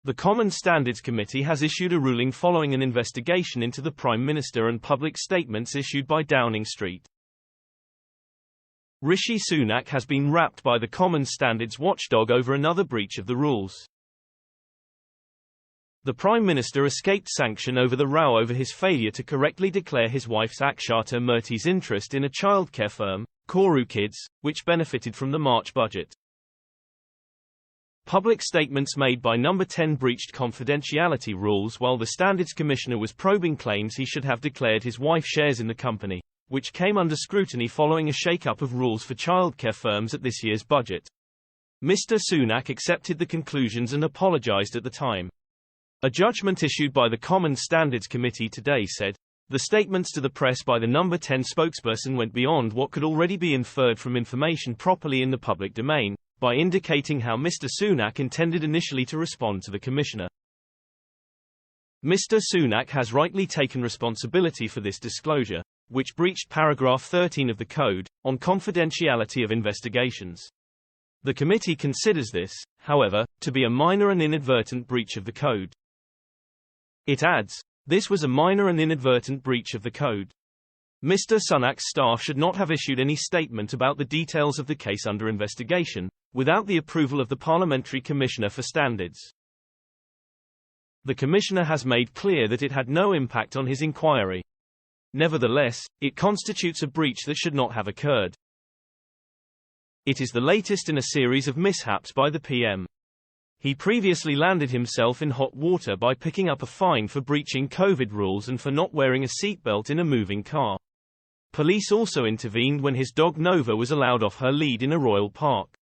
The Common Standards Committee has issued a ruling following an investigation into the Prime Minister and public statements issued by Downing Street. Rishi Sunak has been rapped by the Common Standards watchdog over another breach of the rules. The Prime Minister escaped sanction over the row over his failure to correctly declare his wife's Akshata Murthy's interest in a childcare firm, ruIes, which benefited from the March budget. Public statements made by No. 10 breached confidentiality rules while the Standards Commissioner was probing claims he should have declared his wife shares in the company, which came under scrutiny following a shake-up of rules for childcare firms at this year's budget. Mr. Sunak accepted the conclusions and apologized at the time. A judgment issued by the Common Standards Committee today said, "The statements to the press by the No. 10 spokesperson went beyond what could already be inferred from information properly in the public domain, by indicating how Mr. Sunak intended initially to respond to the Commissioner." Mr. Sunak has rightly taken responsibility for this disclosure, which breached paragraph 13 of the Code, on confidentiality of investigations. The committee considers this, however, to be a minor and inadvertent breach of the Code. It adds, "This was a minor and inadvertent breach of the Code. Mr. Sunak's staff should not have issued any statement about the details of the case under investigation, without the approval of the Parliamentary Commissioner for Standards." The Commissioner has made clear that it had no impact on his inquiry. Nevertheless, it constitutes a breach that should not have occurred. It is the latest in a series of mishaps by the PM. He previously landed himself in hot water by picking up a fine for breaching COVID rules and for not wearing a seatbelt in a moving car. Police also intervened when his dog Nova was allowed off her lead in a royal park.